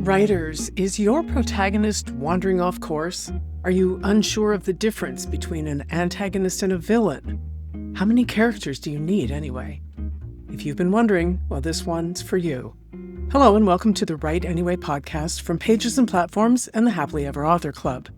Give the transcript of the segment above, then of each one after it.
Writers, is your protagonist wandering off course? Are you unsure of the difference between an antagonist and a villain? How many characters do you need anyway? If you've been wondering, well, this one's for you. Hello and welcome to the Write Anyway podcast from Pages and Platforms and the Happily Ever Author Club.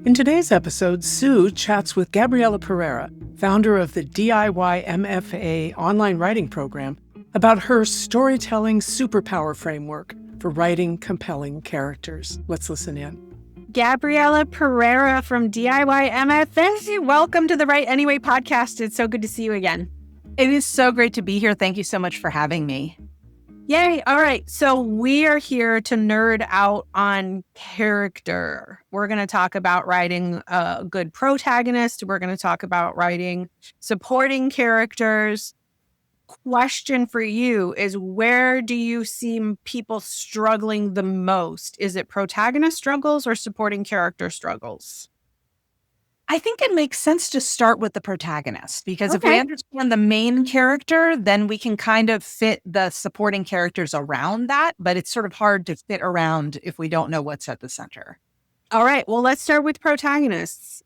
In today's episode, Sue chats with Gabriela Pereira, founder of the DIYMFA online writing program, about her Storytelling Superpower framework for writing compelling characters. Let's listen in. Gabriela Pereira from DIYMFA. Welcome to the Write Anyway podcast. It's so good to see you again. It is so great to be here. Thank you so much for having me. Yay. All right. So we are here to nerd out on character. We're going to talk about writing a good protagonist. We're going to talk about writing supporting characters. Question for you is, where do you see people struggling the most? Is it protagonist struggles or supporting character struggles? I think it makes sense to start with the protagonist, because if we understand the main character, then we can kind of fit the supporting characters around that, but it's sort of hard to fit around if we don't know what's at the center. All right, well, let's start with protagonists.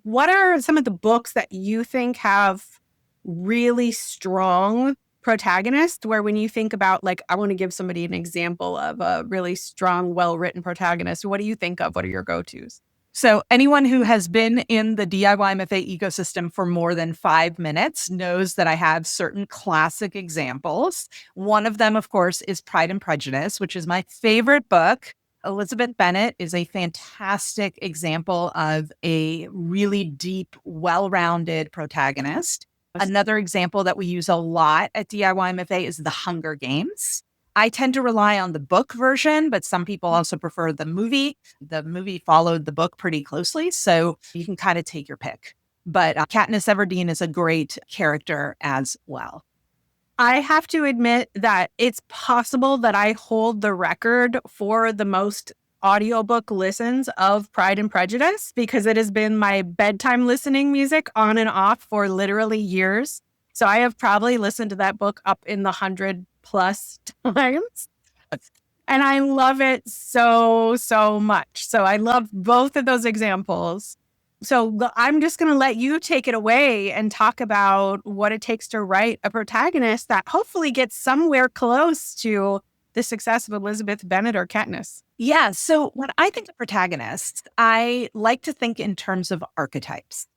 What are some of the books that you think have really strong protagonist, where when you think about, like, I want to give somebody an example of a really strong, well-written protagonist, what do you think of? What are your go-tos? So anyone who has been in the DIYMFA ecosystem for more than 5 minutes knows that I have certain classic examples. One of them, of course, is Pride and Prejudice, which is my favorite book. Elizabeth Bennett is a fantastic example of a really deep, well-rounded protagonist. Another example that we use a lot at DIYMFA is The Hunger Games. I tend to rely on the book version, but some people also prefer the movie. The movie followed the book pretty closely, so you can kind of take your pick. But Katniss Everdeen is a great character as well. I have to admit that it's possible that I hold the record for the most audiobook listens of Pride and Prejudice, because it has been my bedtime listening music on and off for literally years. So I have probably listened to that book up in the 100+ times. And I love it so much. So I love both of those examples. So I'm just going to let you take it away and talk about what it takes to write a protagonist that hopefully gets somewhere close to the success of Elizabeth Bennett or Katniss. Yeah. So when I think of protagonists, I like to think in terms of archetypes.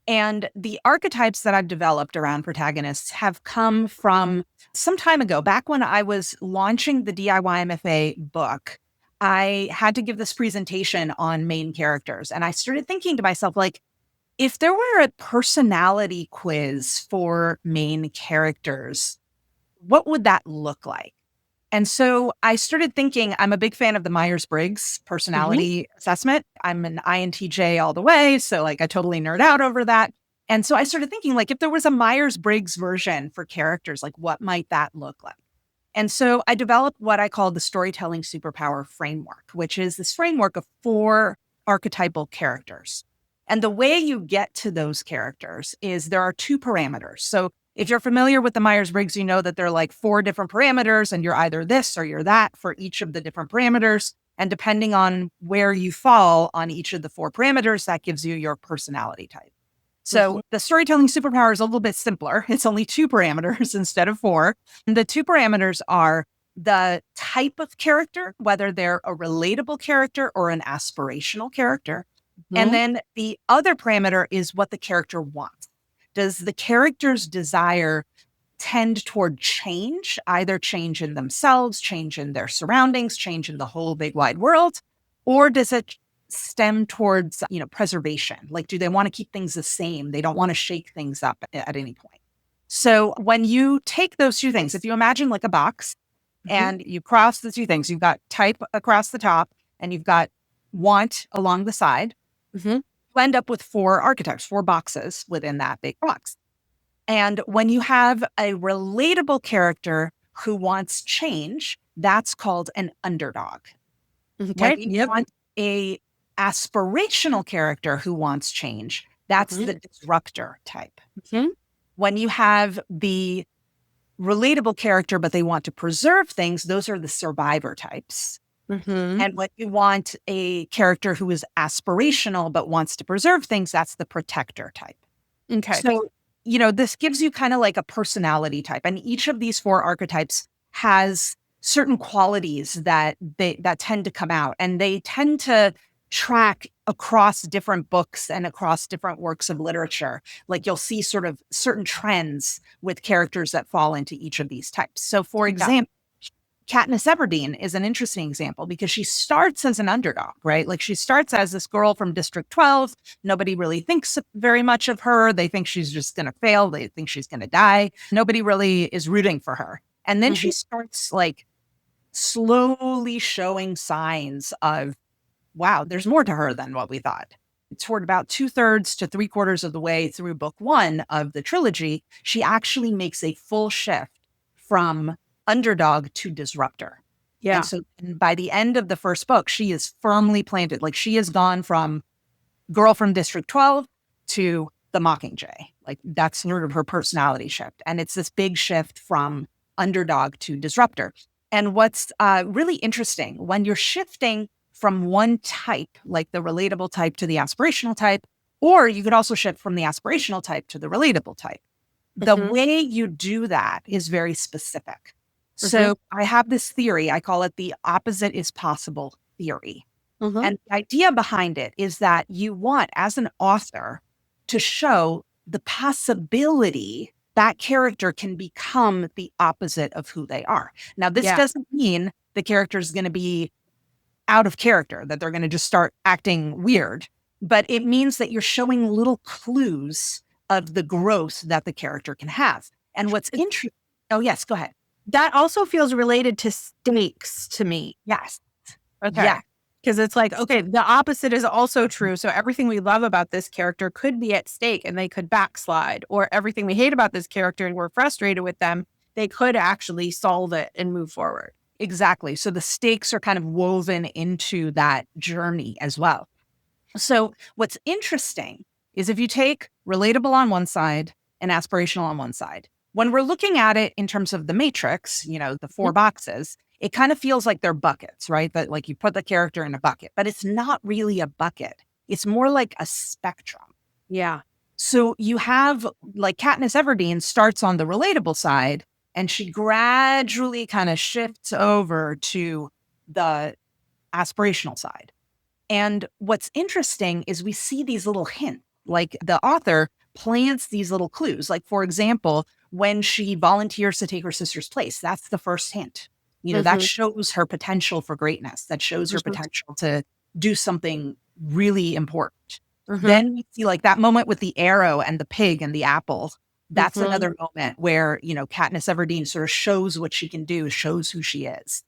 And the archetypes that I've developed around protagonists have come from some time ago. Back when I was launching the DIYMFA book, I had to give this presentation on main characters. And I started thinking to myself, like, if there were a personality quiz for main characters, what would that look like? And so I started thinking, I'm a big fan of the Myers-Briggs personality assessment. I'm an INTJ all the way. So like I totally nerd out over that. And so I started thinking, like, if there was a Myers-Briggs version for characters, like what might that look like? And so I developed what I call the Storytelling Superpower framework, which is this framework of 4 archetypal characters. And the way you get to those characters is there are 2 parameters. So if you're familiar with the Myers-Briggs, you know that there are like 4 different parameters, and you're either this or you're that for each of the different parameters. And depending on where you fall on each of the 4 parameters, that gives you your personality type. So the Storytelling Superpower is a little bit simpler. It's only 2 parameters instead of 4. And the 2 parameters are the type of character, whether they're a relatable character or an aspirational character. And then the other parameter is what the character wants. Does the character's desire tend toward change, either change in themselves, change in their surroundings, change in the whole big wide world, or does it stem towards, preservation? Like, do they want to keep things the same? They don't want to shake things up at any point. So when you take those 2 things, if you imagine like a box and you cross the 2 things, you've got type across the top and you've got want along the side. You end up with 4 archetypes, 4 boxes within that big box. And when you have a relatable character who wants change, that's called an underdog. When you want a aspirational character who wants change, that's the disruptor type. When you have the relatable character, but they want to preserve things, those are the survivor types. Mm-hmm. And when you want a character who is aspirational but wants to preserve things, that's the protector type. Okay. So, this gives you kind of like a personality type. And each of these four archetypes has certain qualities that tend to come out, and they tend to track across different books and across different works of literature. Like you'll see sort of certain trends with characters that fall into each of these types. So for example, Katniss Everdeen is an interesting example because she starts as an underdog, right? Like she starts as this girl from District 12. Nobody really thinks very much of her. They think she's just going to fail. They think she's going to die. Nobody really is rooting for her. And then she starts like slowly showing signs of, wow, there's more to her than what we thought. Toward about 2/3 to 3/4 of the way through book 1 of the trilogy, she actually makes a full shift from underdog to disruptor. Yeah. And so by the end of the first book, she is firmly planted. Like she has gone from girl from District 12 to the Mockingjay. Like that's sort of her personality shift. And it's this big shift from underdog to disruptor. And what's really interesting, when you're shifting from one type, like the relatable type to the aspirational type, or you could also shift from the aspirational type to the relatable type, the way you do that is very specific. So I have this theory, I call it the opposite is possible theory. And the idea behind it is that you want, as an author, to show the possibility that character can become the opposite of who they are. Now, this doesn't mean the character is going to be out of character, that they're going to just start acting weird, but it means that you're showing little clues of the growth that the character can have. And what's interesting, oh yes, go ahead. That also feels related to stakes to me. Yes. Okay. Yeah. Because it's like, okay, the opposite is also true. So everything we love about this character could be at stake and they could backslide, or everything we hate about this character and we're frustrated with them, they could actually solve it and move forward. Exactly. So the stakes are kind of woven into that journey as well. So what's interesting is if you take relatable on one side and aspirational on one side, when we're looking at it in terms of the matrix, the four boxes, it kind of feels like they're buckets, right? That like you put the character in a bucket, but it's not really a bucket. It's more like a spectrum. Yeah. So you have like Katniss Everdeen starts on the relatable side, and she gradually kind of shifts over to the aspirational side. And what's interesting is we see these little hints, like the author plants these little clues. Like, for example, when she volunteers to take her sister's place, that's the first hint. That shows her potential for greatness. That shows her potential to do something really important. Then we see like that moment with the arrow and the pig and the apple. That's another moment where, Katniss Everdeen sort of shows what she can do, shows who she is.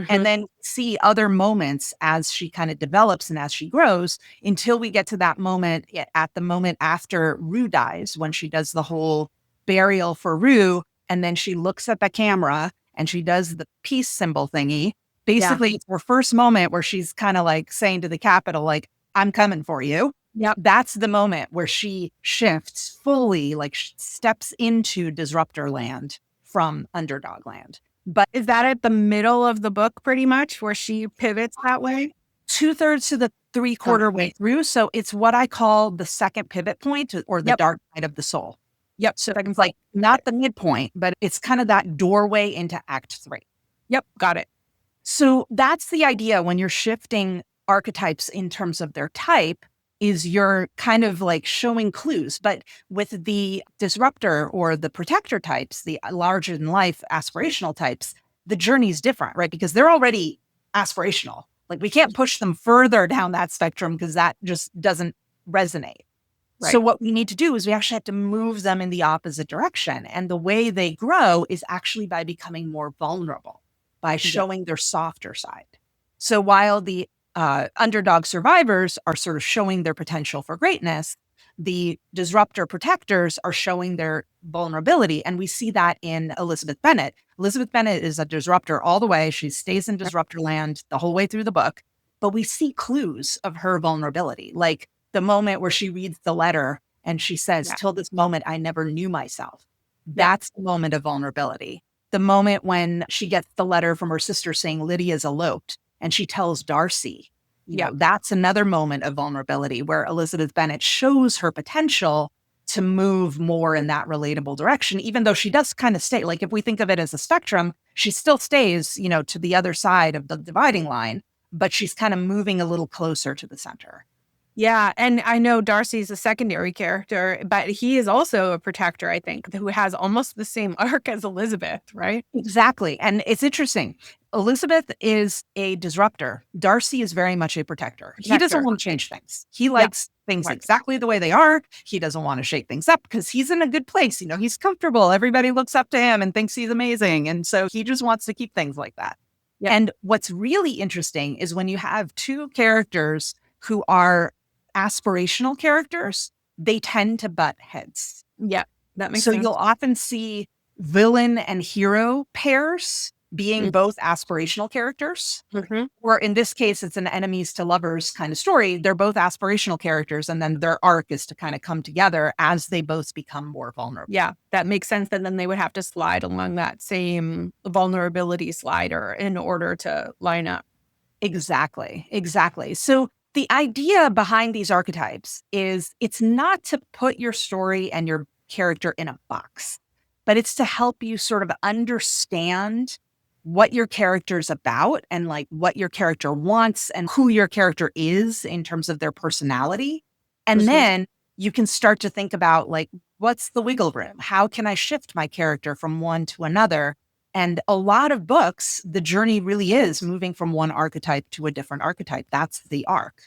And then see other moments as she kind of develops and as she grows until we get to that moment at the moment after Rue dies, when she does the whole burial for Rue. And then she looks at the camera and she does the peace symbol thingy. Basically, it's her first moment where she's kind of like saying to the Capitol, like, I'm coming for you. Yep. That's the moment where she shifts fully, like steps into disruptor land from underdog land. But is that at the middle of the book pretty much where she pivots that way? 2/3 to the 3/4 way through. So it's what I call the second pivot point, or the dark night of the soul. Yep. So it's like not the midpoint, but it's kind of that doorway into Act 3. Yep. Got it. So that's the idea when you're shifting archetypes in terms of their type, is you're kind of like showing clues. But with the disruptor or the protector types, the larger than life aspirational types, the journey's different, right? Because they're already aspirational. Like we can't push them further down that spectrum because that just doesn't resonate. Right. So what we need to do is we actually have to move them in the opposite direction. And the way they grow is actually by becoming more vulnerable, by showing their softer side. So while the underdog survivors are sort of showing their potential for greatness, the disruptor protectors are showing their vulnerability. And we see that in Elizabeth Bennett. Elizabeth Bennett is a disruptor all the way. She stays in disruptor land the whole way through the book. But we see clues of her vulnerability, like the moment where she reads the letter and she says, till this moment, I never knew myself. That's the moment of vulnerability. The moment when she gets the letter from her sister saying Lydia's eloped, and she tells Darcy, that's another moment of vulnerability where Elizabeth Bennet shows her potential to move more in that relatable direction, even though she does kind of stay, like if we think of it as a spectrum, she still stays, to the other side of the dividing line, but she's kind of moving a little closer to the center. Yeah. And I know Darcy's a secondary character, but he is also a protector, I think, who has almost the same arc as Elizabeth, right? Exactly. And it's interesting. Elizabeth is a disruptor. Darcy is very much a protector. He doesn't want to change things. He likes things exactly the way they are. He doesn't want to shake things up because he's in a good place. He's comfortable. Everybody looks up to him and thinks he's amazing. And so he just wants to keep things like that. Yep. And what's really interesting is when you have two characters who are aspirational characters, they tend to butt heads. Yeah, that makes sense. So you'll often see villain and hero pairs being both aspirational characters, or in this case, it's an enemies to lovers kind of story. They're both aspirational characters, and then their arc is to kind of come together as they both become more vulnerable. Yeah, that makes sense. And then they would have to slide along that same vulnerability slider in order to line up. Exactly. So the idea behind these archetypes is it's not to put your story and your character in a box, but it's to help you sort of understand what your character's about and like what your character wants and who your character is in terms of their personality. And then you can start to think about like, what's the wiggle room? How can I shift my character from one to another? And a lot of books, the journey really is moving from one archetype to a different archetype. That's the arc.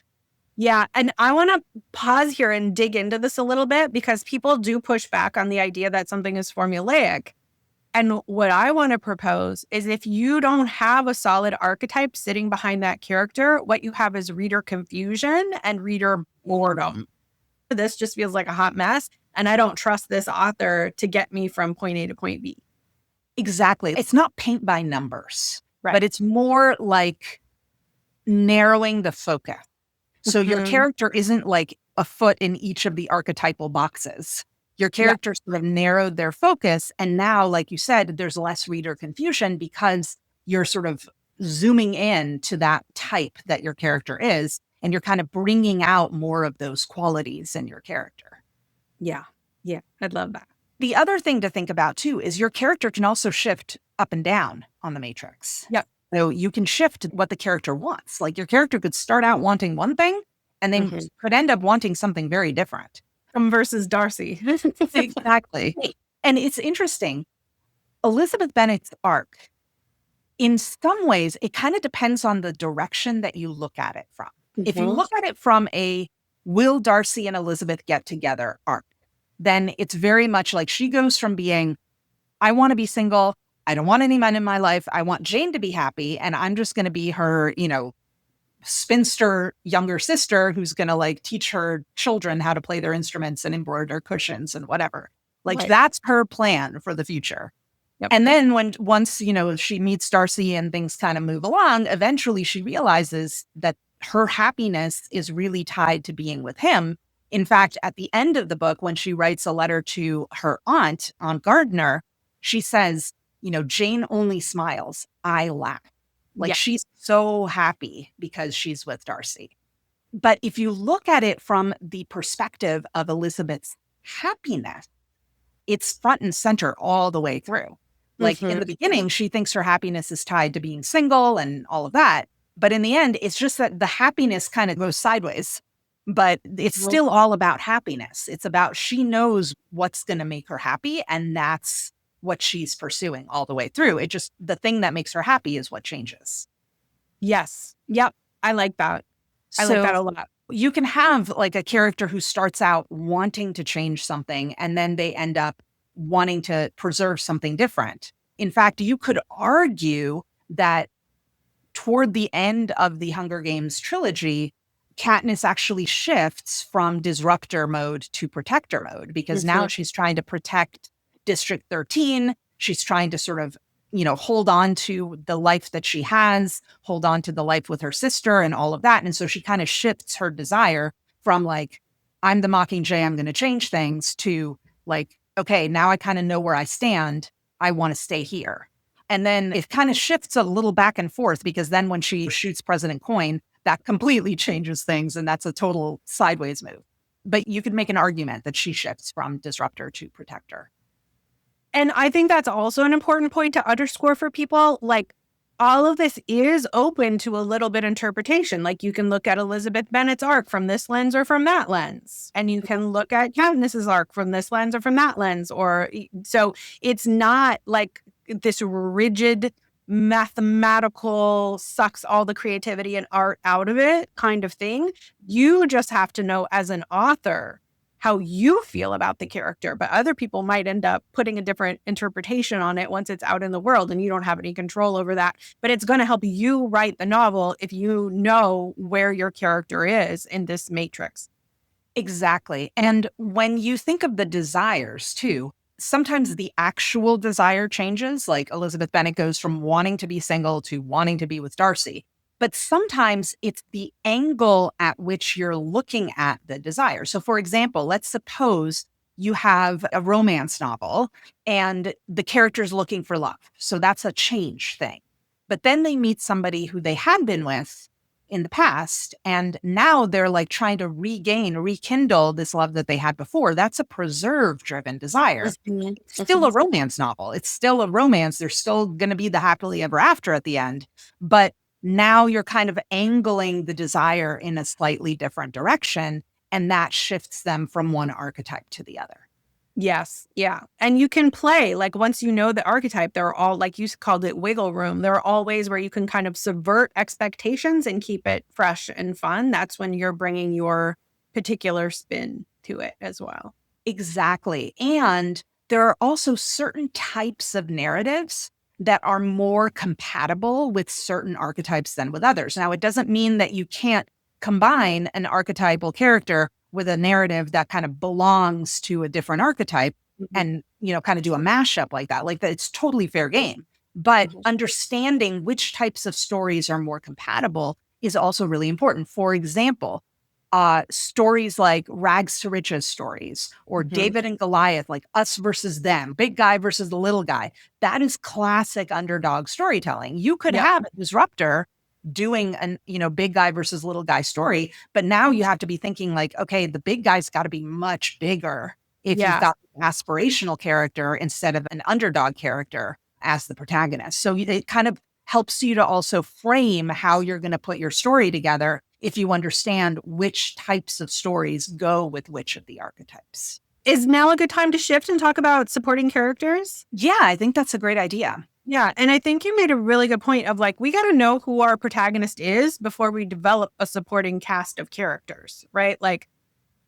Yeah. And I want to pause here and dig into this a little bit because people do push back on the idea that something is formulaic. And what I want to propose is if you don't have a solid archetype sitting behind that character, what you have is reader confusion and reader boredom. This just feels like a hot mess. And I don't trust this author to get me from point A to point B. Exactly. It's not paint by numbers, but it's more like narrowing the focus. So your character isn't like a foot in each of the archetypal boxes. Your character sort of narrowed their focus. And now, like you said, there's less reader confusion because you're sort of zooming in to that type that your character is. And you're kind of bringing out more of those qualities in your character. Yeah. Yeah. I'd love that. The other thing to think about, too, is your character can also shift up and down on the matrix. Yep. So you can shift what the character wants. Like your character could start out wanting one thing and then could end up wanting something very different. Versus Darcy. Exactly. And it's interesting. Elizabeth Bennet's arc, in some ways, it kind of depends on the direction that you look at it from. If you look at it from a will Darcy and Elizabeth get together arc, then it's very much like she goes from being, I want to be single. I don't want any men in my life. I want Jane to be happy. And I'm just going to be her, spinster younger sister who's going to like teach her children how to play their instruments and embroider cushions and whatever. Like that's her plan for the future. Yep. And then once she meets Darcy and things kind of move along, eventually she realizes that her happiness is really tied to being with him. In fact, at the end of the book, when she writes a letter to her Aunt Gardner, she says, Jane only smiles, I laugh. Like she's so happy because she's with Darcy. But if you look at it from the perspective of Elizabeth's happiness, it's front and center all the way through. Like in the beginning, she thinks her happiness is tied to being single and all of that. But in the end, it's just that the happiness kind of goes sideways. But it's still all about happiness. It's about she knows what's going to make her happy. And that's what she's pursuing all the way through. It just, the thing that makes her happy is what changes. Yes. Yep. I like that. I like that a lot. You can have like a character who starts out wanting to change something and then they end up wanting to preserve something different. In fact, you could argue that toward the end of the Hunger Games trilogy, Katniss actually shifts from disruptor mode to protector mode because now she's trying to protect District 13. She's trying to sort of, hold on to the life that she has, hold on to the life with her sister and all of that. And so she kind of shifts her desire from like, I'm the Mockingjay, I'm going to change things to like, okay, now I kind of know where I stand. I want to stay here. And then it kind of shifts a little back and forth because then when she shoots President Coin, that completely changes things. And that's a total sideways move. But you could make an argument that she shifts from disruptor to protector. And I think that's also an important point to underscore for people. Like, all of this is open to a little bit interpretation. Like, you can look at Elizabeth Bennett's arc from this lens or from that lens. And you can look at Katniss's arc from this lens or from that lens. Or so it's not like this rigid mathematical sucks all the creativity and art out of it kind of thing. You just have to know as an author how you feel about the character, but other people might end up putting a different interpretation on it once it's out in the world and you don't have any control over that. But it's going to help you write the novel if you know where your character is in this matrix. Exactly. And when you think of the desires too, sometimes the actual desire changes, like Elizabeth Bennet goes from wanting to be single to wanting to be with Darcy. But sometimes it's the angle at which you're looking at the desire. So for example, let's suppose you have a romance novel and the character's looking for love. So that's a change thing. But then they meet somebody who they had been with in the past, and now they're like trying to rekindle this love that they had before. That's a preserve-driven desire. It's still a romance novel. It's still a romance. There's still going to be the happily ever after at the end. But now you're kind of angling the desire in a slightly different direction, and that shifts them from one archetype to the other. Yes. Yeah. And you can play, like, once you know the archetype, there are all, like you called it, wiggle room. There are all ways where you can kind of subvert expectations and keep it fresh and fun. That's when you're bringing your particular spin to it as well. Exactly. And there are also certain types of narratives that are more compatible with certain archetypes than with others. Now, it doesn't mean that you can't combine an archetypal character with a narrative that kind of belongs to a different archetype and, kind of do a mashup like that. Like that, it's totally fair game. But understanding which types of stories are more compatible is also really important. For example, stories like rags to riches stories or David and Goliath, like us versus them, big guy versus the little guy. That is classic underdog storytelling. You could have a disruptor doing an, big guy versus little guy story, but now you have to be thinking like, okay, the big guy's got to be much bigger if you've got an aspirational character instead of an underdog character as the protagonist. So it kind of helps you to also frame how you're going to put your story together if you understand which types of stories go with which of the archetypes. Is now a good time to shift and talk about supporting characters? Yeah, I think that's a great idea. Yeah. And I think you made a really good point of like, we got to know who our protagonist is before we develop a supporting cast of characters, right? Like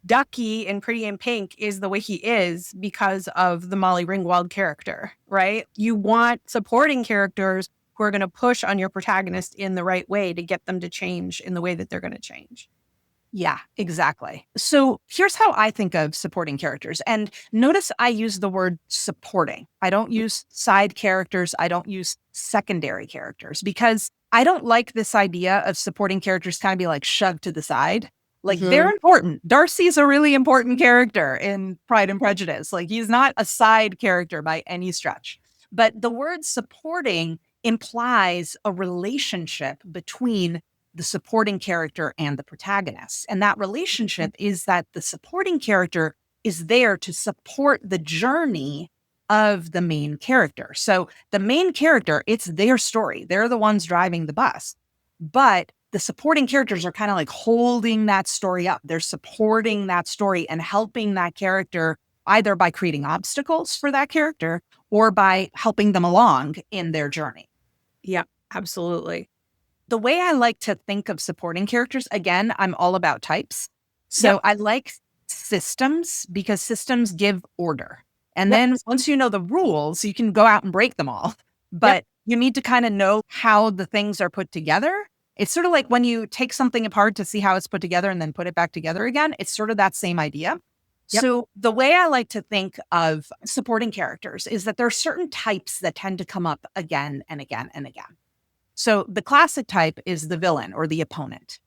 Ducky in Pretty in Pink is the way he is because of the Molly Ringwald character, right? You want supporting characters who are going to push on your protagonist in the right way to get them to change in the way that they're going to change. Yeah, exactly. So here's how I think of supporting characters. And notice I use the word supporting. I don't use side characters. I don't use secondary characters because I don't like this idea of supporting characters kind of be like shoved to the side. Like they're important. Darcy's a really important character in Pride and Prejudice. Like he's not a side character by any stretch. But the word supporting implies a relationship between the supporting character and the protagonist. And that relationship is that the supporting character is there to support the journey of the main character. So the main character, it's their story. They're the ones driving the bus. But the supporting characters are kind of like holding that story up. They're supporting that story and helping that character either by creating obstacles for that character or by helping them along in their journey. Yeah, absolutely. The way I like to think of supporting characters, again, I'm all about types. So I like systems because systems give order. And then once you know the rules, you can go out and break them all. But you need to kind of know how the things are put together. It's sort of like when you take something apart to see how it's put together and then put it back together again. It's sort of that same idea. So the way I like to think of supporting characters is that there are certain types that tend to come up again and again and again. So the classic type is the villain or the opponent.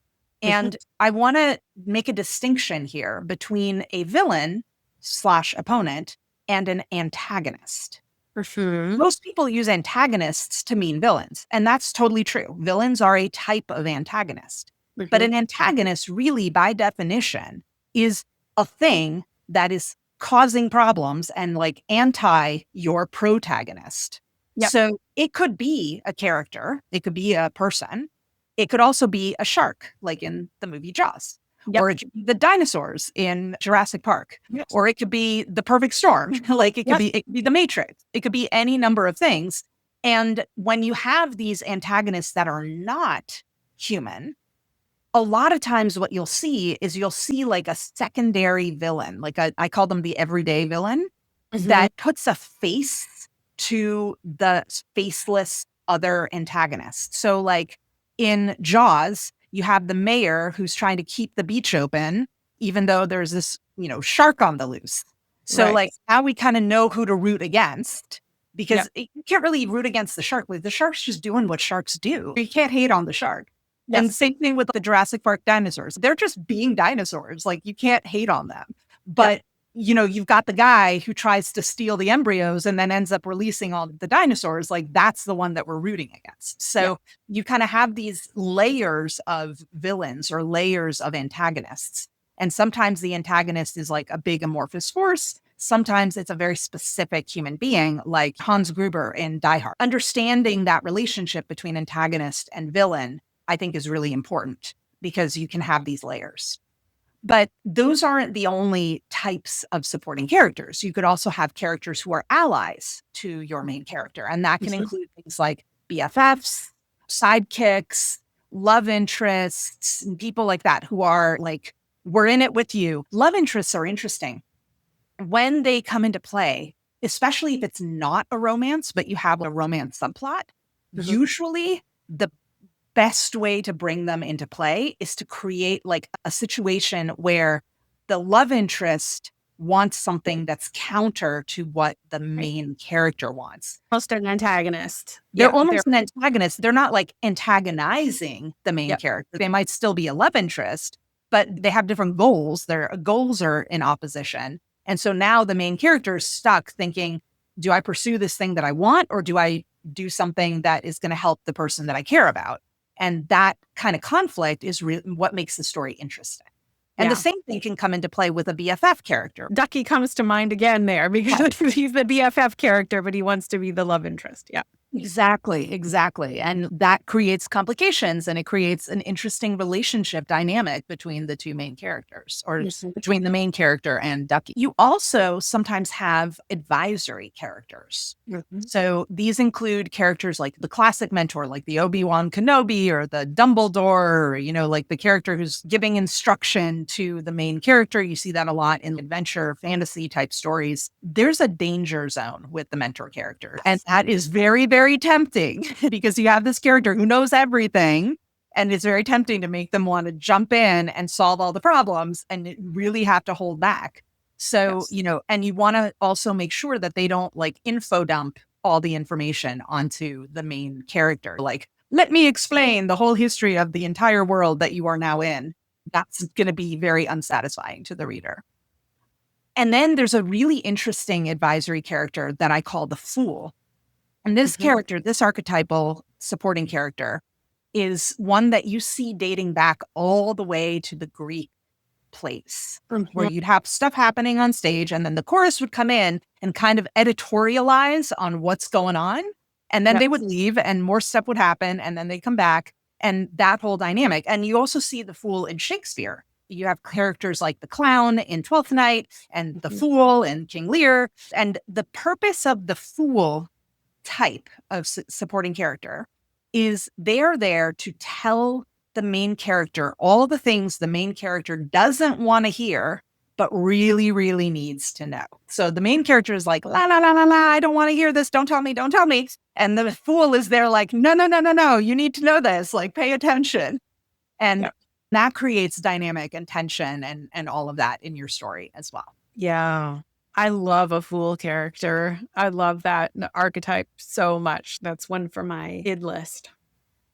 And I want to make a distinction here between a villain / opponent and an antagonist. Most people use antagonists to mean villains, and that's totally true. Villains are a type of antagonist. But an antagonist, really, by definition, is a thing that is causing problems and like anti your protagonist. Yep. So it could be a character, it could be a person, it could also be a shark, like in the movie Jaws. Yep. Or it could be the dinosaurs in Jurassic Park. Yes. Or it could be the perfect storm. Like it could Yes. be the Matrix. It could be any number of things. And when you have these antagonists that are not human, a lot of times what you'll see is like a secondary villain. Like I call them the everyday villain that puts a face to the faceless other antagonist. So like in Jaws, you have the mayor who's trying to keep the beach open, even though there's this, shark on the loose. So like now we kind of know who to root against because you can't really root against the shark. Like the shark's just doing what sharks do. You can't hate on the shark. Yes. And same thing with the Jurassic Park dinosaurs. They're just being dinosaurs. Like you can't hate on them. But you've got the guy who tries to steal the embryos and then ends up releasing all the dinosaurs. Like that's the one that we're rooting against. So you kind of have these layers of villains or layers of antagonists. And sometimes the antagonist is like a big amorphous force. Sometimes it's a very specific human being like Hans Gruber in Die Hard. Understanding that relationship between antagonist and villain, I think, is really important because you can have these layers. But those aren't the only types of supporting characters. You could also have characters who are allies to your main character. And that can include things like BFFs, sidekicks, love interests, and people like that who are like, we're in it with you. Love interests are interesting. When they come into play, especially if it's not a romance, but you have a romance subplot, usually the best way to bring them into play is to create like a situation where the love interest wants something that's counter to what the main character wants. Almost an antagonist. They're almost an antagonist. They're not like antagonizing the main character. They might still be a love interest, but they have different goals. Their goals are in opposition. And so now the main character is stuck thinking, do I pursue this thing that I want, or do I do something that is going to help the person that I care about? And that kind of conflict is what makes the story interesting. And the same thing can come into play with a BFF character. Ducky comes to mind again there because he's the BFF character, but he wants to be the love interest. Yeah. Exactly. And that creates complications, and it creates an interesting relationship dynamic between the two main characters, or between the main character and Ducky. You also sometimes have advisory characters. So these include characters like the classic mentor, like the Obi-Wan Kenobi or the Dumbledore, or, like the character who's giving instruction to the main character. You see that a lot in adventure, fantasy type stories. There's a danger zone with the mentor character, and that is very, very tempting because you have this character who knows everything, and it's very tempting to make them want to jump in and solve all the problems, and you really have to hold back. So, and you want to also make sure that they don't like info dump all the information onto the main character. Like, let me explain the whole history of the entire world that you are now in. That's going to be very unsatisfying to the reader. And then there's a really interesting advisory character that I call the Fool. And this character, this archetypal supporting character, is one that you see dating back all the way to the Greek plays, where you'd have stuff happening on stage, and then the chorus would come in and kind of editorialize on what's going on. And then they would leave and more stuff would happen, and then they'd come back, and that whole dynamic. And you also see the Fool in Shakespeare. You have characters like the clown in Twelfth Night and the Fool in King Lear. And the purpose of the Fool type of supporting character is they're there to tell the main character all the things the main character doesn't want to hear, but really, really needs to know. So the main character is like, la, la, la, la, la, I don't want to hear this. Don't tell me. Don't tell me. And the Fool is there like, no, no, no, no, no. You need to know this. Like, pay attention. And that creates dynamic and tension and all of that in your story as well. Yeah. I love a Fool character. I love that archetype so much. That's one for my id list.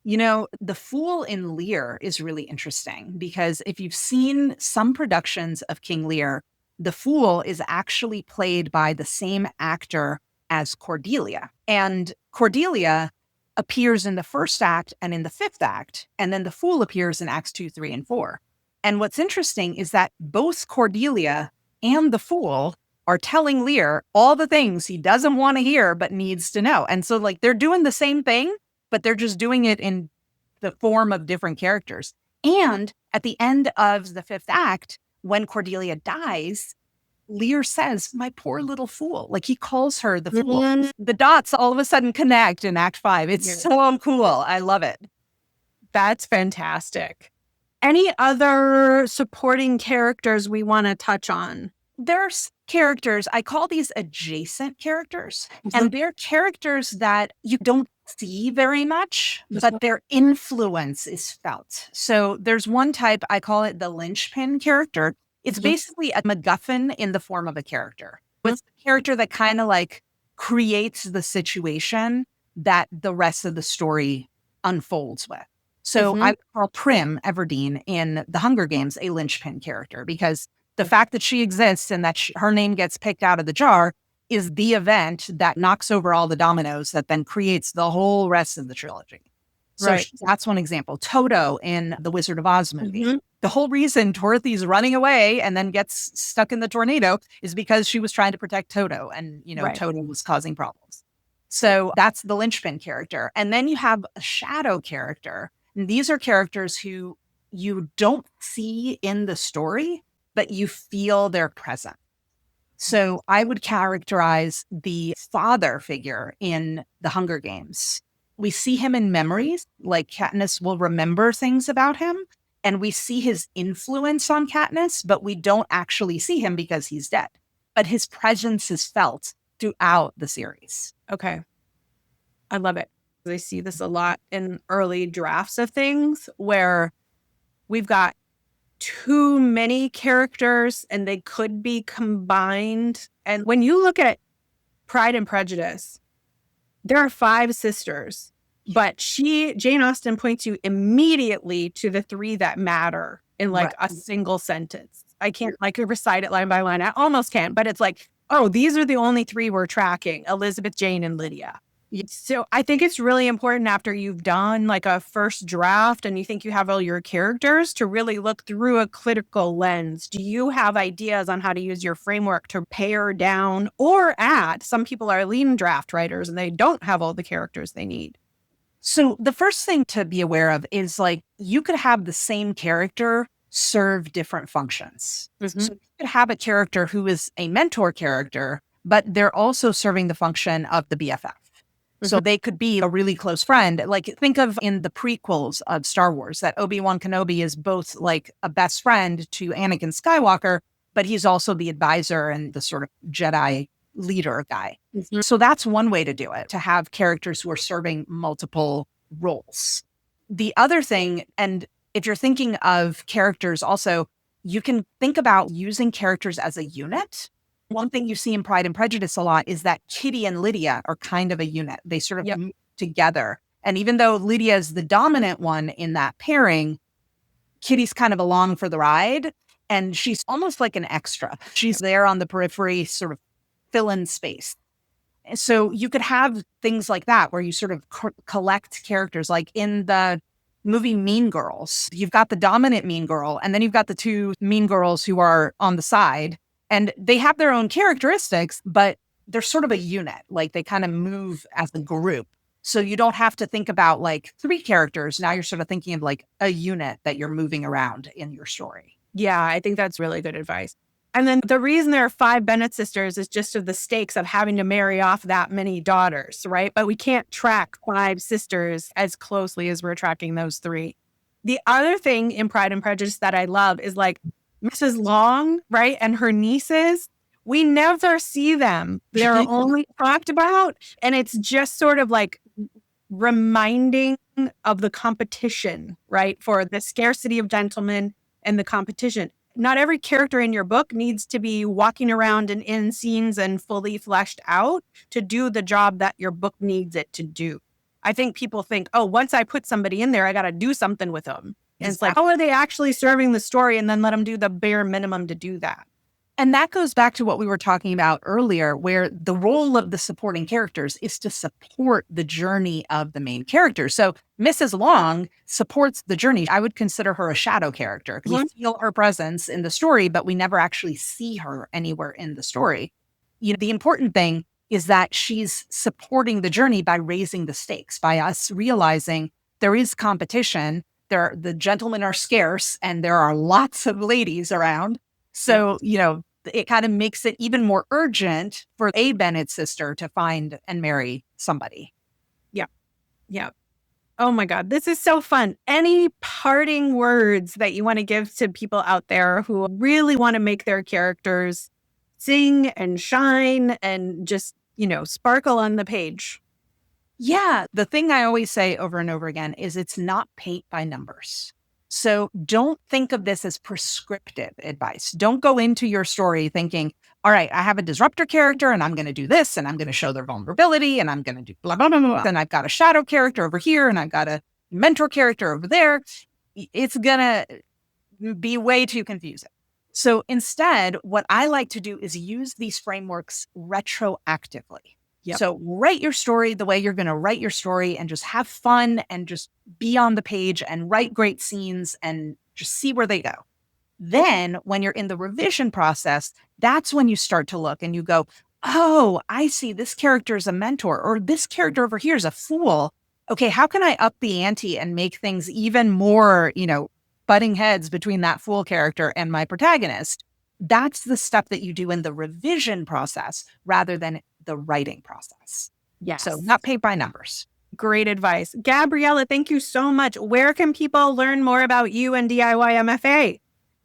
The Fool in Lear is really interesting because if you've seen some productions of King Lear, the Fool is actually played by the same actor as Cordelia. And Cordelia appears in the first act and in the fifth act, and then the Fool appears in acts 2, 3, and 4. And what's interesting is that both Cordelia and the Fool are telling Lear all the things he doesn't want to hear but needs to know. And so like they're doing the same thing, but they're just doing it in the form of different characters. And at the end of the fifth act, when Cordelia dies, Lear says, "My poor little fool." Like he calls her the fool. The dots all of a sudden connect in Act 5. It's so cool. I love it. That's fantastic. Any other supporting characters we want to touch on? There's characters, I call these adjacent characters, and they're characters that you don't see very much, but their influence is felt. So there's one type, I call it the linchpin character. It's basically a MacGuffin in the form of a character. It's the character that kind of like creates the situation that the rest of the story unfolds with. So I call Prim Everdeen in The Hunger Games a linchpin character, because the fact that she exists and that her name gets picked out of the jar is the event that knocks over all the dominoes that then creates the whole rest of the trilogy. So that's one example. Toto in the Wizard of Oz movie. The whole reason Dorothy's running away and then gets stuck in the tornado is because she was trying to protect Toto, and, you know, Toto was causing problems. So that's the linchpin character. And then you have a shadow character. And these are characters who you don't see in the story, but you feel their presence. So I would characterize the father figure in The Hunger Games. We see him in memories, like Katniss will remember things about him, and we see his influence on Katniss, but we don't actually see him because he's dead. But his presence is felt throughout the series. Okay. I love it. I see this a lot in early drafts of things where we've got too many characters and they could be combined. And when you look at Pride and Prejudice, there are 5 sisters, but Jane Austen points you immediately to the 3 that matter in like a single sentence. I can't like recite it line by line. I almost can, but it's like, oh, these are the only 3 we're tracking: Elizabeth, Jane, and Lydia. So I think it's really important after you've done like a first draft and you think you have all your characters to really look through a critical lens. Do you have ideas on how to use your framework to pare down or add? Some people are lean draft writers and they don't have all the characters they need. So the first thing to be aware of is like you could have the same character serve different functions. So you could have a character who is a mentor character, but they're also serving the function of the BFF. So they could be a really close friend. Like think of in the prequels of Star Wars that Obi-Wan Kenobi is both like a best friend to Anakin Skywalker, but he's also the advisor and the sort of Jedi leader guy. So that's one way to do it, to have characters who are serving multiple roles. The other thing, and if you're thinking of characters also, you can think about using characters as a unit. One thing you see in Pride and Prejudice a lot is that Kitty and Lydia are kind of a unit. They sort of move together. And even though Lydia is the dominant one in that pairing, Kitty's kind of along for the ride. And she's almost like an extra. She's there on the periphery, sort of fill in space. So you could have things like that where you sort of collect characters. Like in the movie Mean Girls, you've got the dominant mean girl, and then you've got the 2 mean girls who are on the side. And they have their own characteristics, but they're sort of a unit. Like they kind of move as a group. So you don't have to think about like 3 characters. Now you're sort of thinking of like a unit that you're moving around in your story. Yeah, I think that's really good advice. And then the reason there are 5 Bennett sisters is just of the stakes of having to marry off that many daughters, right? But we can't track 5 sisters as closely as we're tracking those 3. The other thing in Pride and Prejudice that I love is like Mrs. Long, right? And her nieces, we never see them. They're only talked about. And it's just sort of like reminding of the competition, right? For the scarcity of gentlemen and the competition. Not every character in your book needs to be walking around and in scenes and fully fleshed out to do the job that your book needs it to do. I think people think, oh, once I put somebody in there, I got to do something with them. And it's like, how are they actually serving the story? And then let them do the bare minimum to do that. And that goes back to what we were talking about earlier, where the role of the supporting characters is to support the journey of the main character. So Mrs. Long supports the journey. I would consider her a shadow character. We feel her presence in the story, but we never actually see her anywhere in the story. The important thing is that she's supporting the journey by raising the stakes, by us realizing there is competition. The gentlemen are scarce and there are lots of ladies around. So, it kind of makes it even more urgent for a Bennett sister to find and marry somebody. Yeah. Oh my God, this is so fun. Any parting words that you want to give to people out there who really want to make their characters sing and shine and just, sparkle on the page? Yeah. The thing I always say over and over again is it's not paint by numbers. So don't think of this as prescriptive advice. Don't go into your story thinking, all right, I have a disruptor character and I'm going to do this and I'm going to show their vulnerability and I'm going to do blah, blah, blah, blah. Then I've got a shadow character over here and I've got a mentor character over there. It's going to be way too confusing. So instead, what I like to do is use these frameworks retroactively. Yep. So write your story the way you're going to write your story and just have fun and just be on the page and write great scenes and just see where they go. Then when you're in the revision process, that's when you start to look and you go, oh, I see this character is a mentor or this character over here is a fool. Okay, how can I up the ante and make things even more, butting heads between that fool character and my protagonist? That's the stuff that you do in the revision process rather than the writing process. Yes. So not paint by numbers. Great advice. Gabriela, thank you so much. Where can people learn more about you and DIYMFA?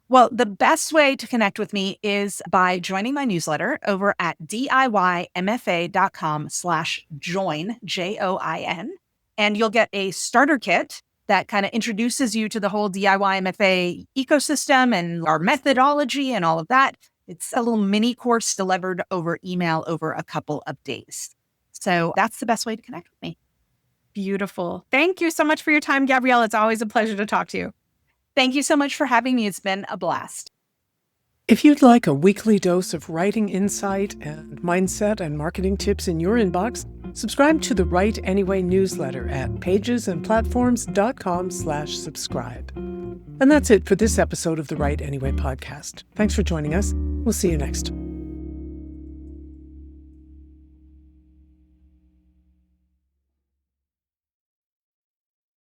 Well, the best way to connect with me is by joining my newsletter over at DIYMFA.com/join, JOIN. And you'll get a starter kit that kind of introduces you to the whole DIYMFA ecosystem and our methodology and all of that. It's a little mini course delivered over email over a couple of days. So that's the best way to connect with me. Beautiful. Thank you so much for your time, Gabriela. It's always a pleasure to talk to you. Thank you so much for having me. It's been a blast. If you'd like a weekly dose of writing insight and mindset and marketing tips in your inbox, subscribe to the Write Anyway newsletter at pagesandplatforms.com/subscribe. And that's it for this episode of the Write Anyway podcast. Thanks for joining us. We'll see you next.